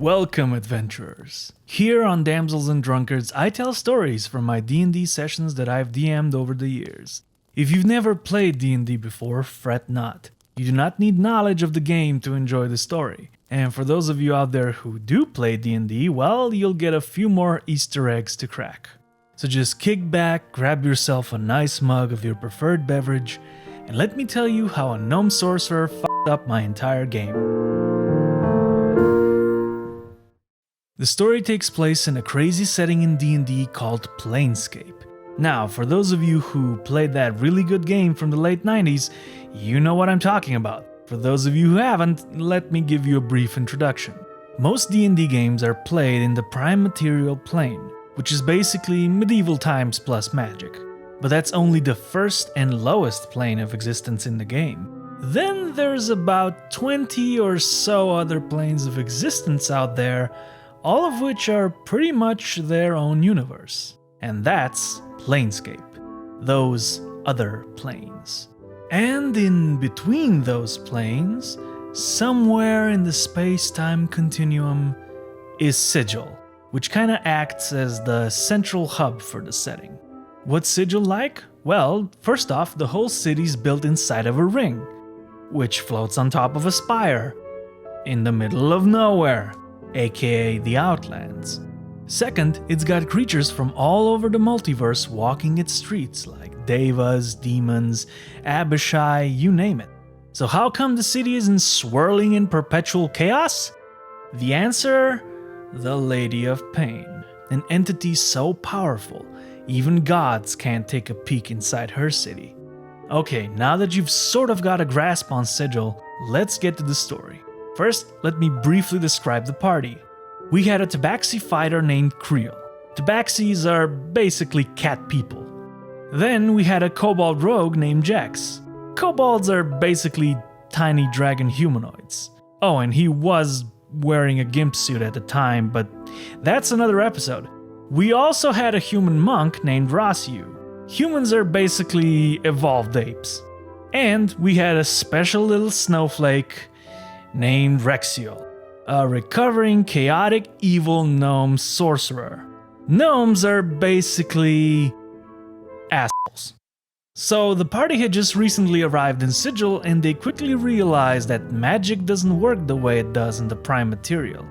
Welcome, adventurers! Here on Damsels and Drunkards, I tell stories from my D&D sessions that I've DM'd over the years. If you've never played D&D before, fret not. You do not need knowledge of the game to enjoy the story. And for those of you out there who do play D&D, well, you'll get a few more Easter eggs to crack. So just kick back, grab yourself a nice mug of your preferred beverage, and let me tell you how a gnome sorcerer f***ed up my entire game. The story takes place in a crazy setting in D&D called Planescape. Now, for those of you who played that really good game from the late 90s, you know what I'm talking about. For those of you who haven't, let me give you a brief introduction. Most D&D games are played in the prime material plane, which is basically medieval times plus magic. But that's only the first and lowest plane of existence in the game. Then there's about 20 or so other planes of existence out there, all of which are pretty much their own universe. And that's Planescape. Those other planes. And in between those planes, somewhere in the space-time continuum, is Sigil, which kinda acts as the central hub for the setting. What's Sigil like? Well, first off, the whole city's built inside of a ring, which floats on top of a spire, in the middle of nowhere, aka the Outlands. Second, it's got creatures from all over the multiverse walking its streets, like devas, demons, Abishai, you name it. So how come the city isn't swirling in perpetual chaos? The answer? The Lady of Pain. An entity so powerful, even gods can't take a peek inside her city. Okay, now that you've sort of got a grasp on Sigil, let's get to the story. First, let me briefly describe the party. We had a tabaxi fighter named Creel. Tabaxis are basically cat people. Then we had a kobold rogue named Jax. Kobolds are basically tiny dragon humanoids. Oh, and he was wearing a gimp suit at the time, but that's another episode. We also had a human monk named Rosyu. Humans are basically evolved apes. And we had a special little snowflake named Rexiel, a recovering chaotic evil gnome sorcerer. Gnomes are basically assholes. So the party had just recently arrived in Sigil and they quickly realized that magic doesn't work the way it does in the prime material.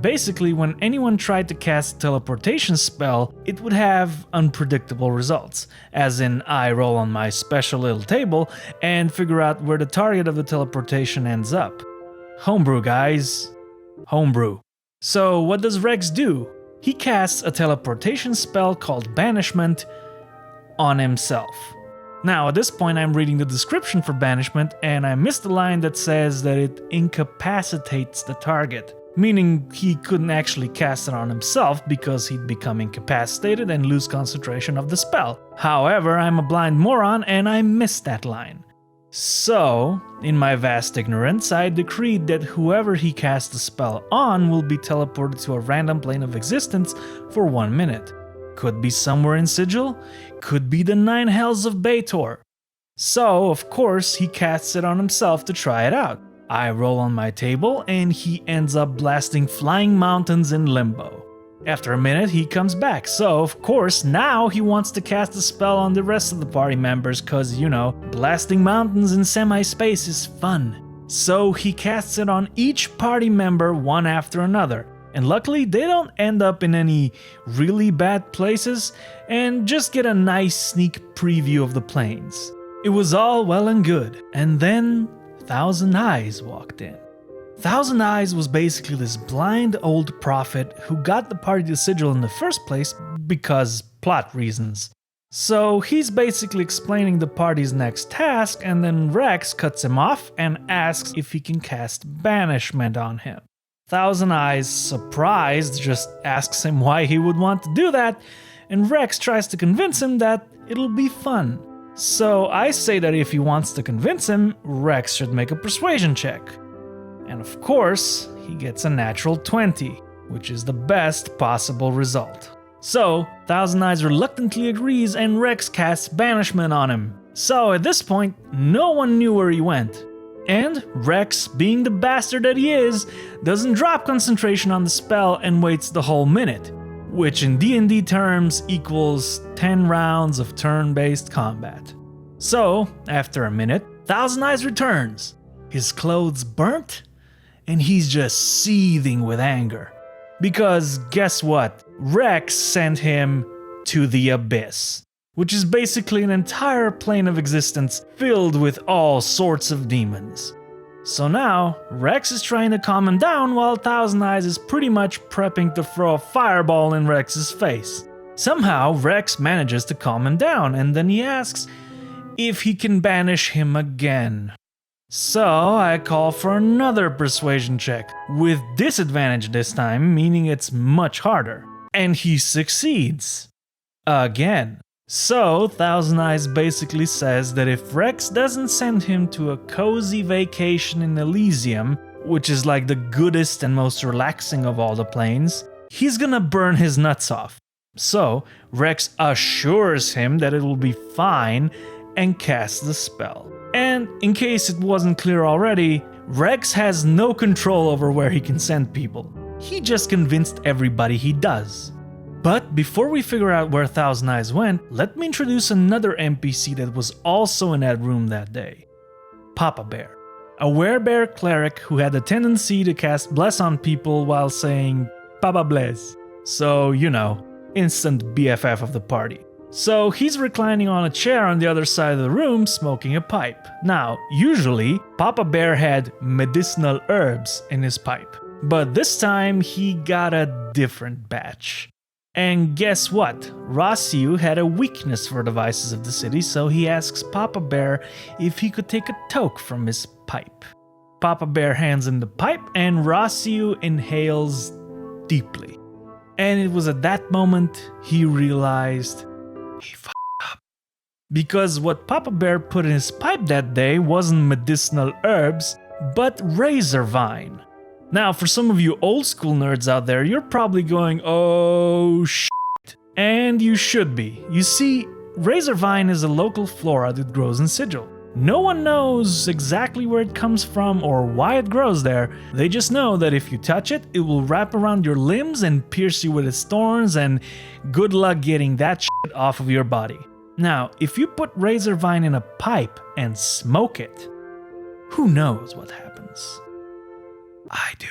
Basically, when anyone tried to cast a teleportation spell, it would have unpredictable results, as in I roll on my special little table and figure out where the target of the teleportation ends up. Homebrew, guys. Homebrew. So what does Rex do? He casts a teleportation spell called Banishment on himself. Now, at this point, I'm reading the description for Banishment, and I missed the line that says that it incapacitates the target, meaning he couldn't actually cast it on himself because he'd become incapacitated and lose concentration of the spell. However, I'm a blind moron and I missed that line. So, in my vast ignorance, I decreed that whoever he cast the spell on will be teleported to a random plane of existence for 1 minute. Could be somewhere in Sigil, could be the 9 hells of Baator. So, of course, he casts it on himself to try it out. I roll on my table and he ends up blasting flying mountains in limbo. After a minute, he comes back, so of course now he wants to cast a spell on the rest of the party members cause, you know, blasting mountains in semi-space is fun. So he casts it on each party member one after another, and luckily they don't end up in any really bad places and just get a nice sneak preview of the planes. It was all well and good, and then Thousand Eyes walked in. Thousand Eyes was basically this blind old prophet who got the party to Sigil in the first place because plot reasons. So he's basically explaining the party's next task, and then Rex cuts him off and asks if he can cast Banishment on him. Thousand Eyes, surprised, just asks him why he would want to do that, and Rex tries to convince him that it'll be fun. So I say that if he wants to convince him, Rex should make a persuasion check. And of course, he gets a natural 20, which is the best possible result. So, Thousand Eyes reluctantly agrees and Rex casts Banishment on him. So at this point, no one knew where he went. And Rex, being the bastard that he is, doesn't drop concentration on the spell and waits the whole minute, which in D&D terms equals 10 rounds of turn-based combat. So, after a minute, Thousand Eyes returns, his clothes burnt, and he's just seething with anger. Because guess what? Rex sent him to the Abyss, which is basically an entire plane of existence filled with all sorts of demons. So now, Rex is trying to calm him down while Thousand Eyes is pretty much prepping to throw a fireball in Rex's face. Somehow, Rex manages to calm him down, and then he asks if he can banish him again. So I call for another persuasion check, with disadvantage this time, meaning it's much harder. And he succeeds. Again. So Thousand Eyes basically says that if Rex doesn't send him to a cozy vacation in Elysium, which is like the goodest and most relaxing of all the planes, he's gonna burn his nuts off. So Rex assures him that it will be fine and casts the spell. And in case it wasn't clear already, Rex has no control over where he can send people. He just convinced everybody he does. But before we figure out where Thousand Eyes went, let me introduce another NPC that was also in that room that day. Papa Bear. A werebear cleric who had a tendency to cast Bless on people while saying Papa Bless. So, you know, instant BFF of the party. So he's reclining on a chair on the other side of the room smoking a pipe. Now, usually, Papa Bear had medicinal herbs in his pipe. But this time, he got a different batch. And guess what? Rossiu had a weakness for the vices of the city, so he asks Papa Bear if he could take a toke from his pipe. Papa Bear hands him the pipe, and Rossiu inhales deeply. And it was at that moment he realized he f***ed up. Because what Papa Bear put in his pipe that day wasn't medicinal herbs, but razor vine. Now, for some of you old school nerds out there, you're probably going, oh shit. And you should be. You see, razor vine is a local flora that grows in Sigil. No one knows exactly where it comes from or why it grows there. They just know that if you touch it, it will wrap around your limbs and pierce you with its thorns, and good luck getting that shit off of your body. Now, if you put razor vine in a pipe and smoke it, who knows what happens? I do.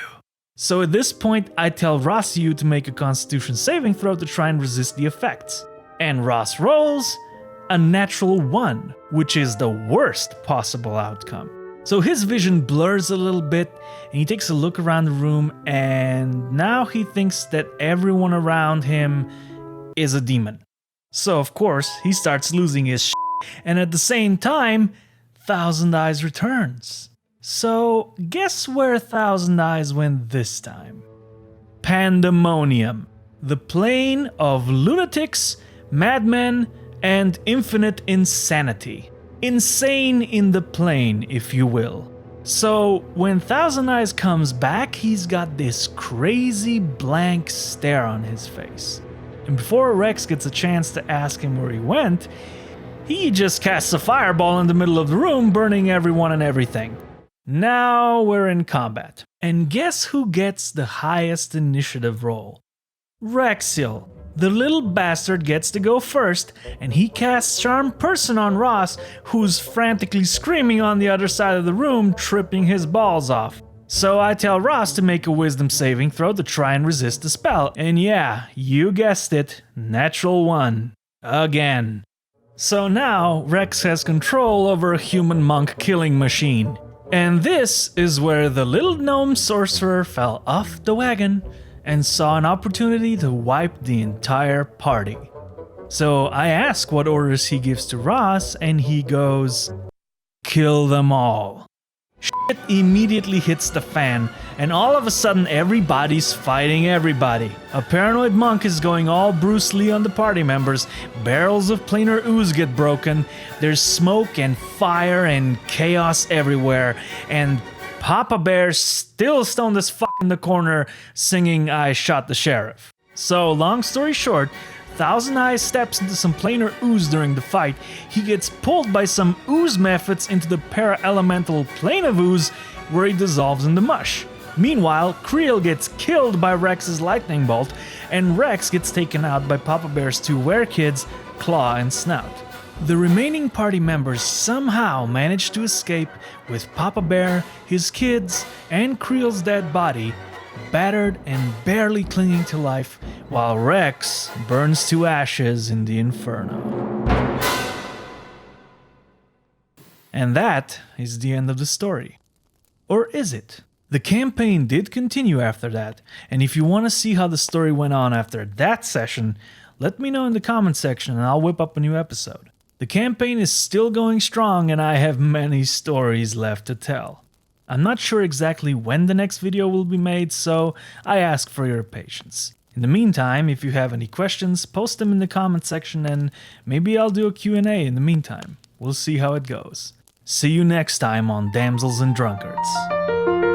So at this point, I tell Rossiu to make a Constitution saving throw to try and resist the effects. And Ross rolls a natural 1, which is the worst possible outcome. So his vision blurs a little bit, and he takes a look around the room, and now he thinks that everyone around him is a demon. So of course, he starts losing his shit, and at the same time, Thousand Eyes returns. So guess where Thousand Eyes went this time? Pandemonium, the plane of lunatics, madmen, and infinite insanity. Insane in the plane, if you will. So when Thousand Eyes comes back, he's got this crazy blank stare on his face. And before Rex gets a chance to ask him where he went, he just casts a fireball in the middle of the room, burning everyone and everything. Now we're in combat. And guess who gets the highest initiative roll? Rexiel. The little bastard gets to go first, and he casts Charm Person on Ross, who's frantically screaming on the other side of the room, tripping his balls off. So I tell Ross to make a wisdom saving throw to try and resist the spell, and yeah, you guessed it, natural 1. Again. So now Rex has control over a human monk killing machine. And this is where the little gnome sorcerer fell off the wagon and saw an opportunity to wipe the entire party. So I ask what orders he gives to Ross, and he goes, kill them all. Shit immediately hits the fan, and all of a sudden everybody's fighting everybody. A paranoid monk is going all Bruce Lee on the party members, barrels of planar ooze get broken, there's smoke and fire and chaos everywhere, and Papa Bear's still stoned as fuck in the corner singing I Shot the Sheriff. So long story short, Thousand Eyes steps into some planar ooze during the fight. He gets pulled by some ooze methods into the para-elemental plane of ooze, where he dissolves in the mush. Meanwhile, Creel gets killed by Rex's lightning bolt, and Rex gets taken out by Papa Bear's two were-kids, Claw and Snout. The remaining party members somehow manage to escape with Papa Bear, his kids, and Creel's dead body, battered and barely clinging to life, while Rex burns to ashes in the inferno. And that is the end of the story. Or is it? The campaign did continue after that, and if you want to see how the story went on after that session, let me know in the comment section and I'll whip up a new episode. The campaign is still going strong and I have many stories left to tell. I'm not sure exactly when the next video will be made, so I ask for your patience. In the meantime, if you have any questions, post them in the comment section and maybe I'll do a Q&A in the meantime. We'll see how it goes. See you next time on Damsels and Drunkards.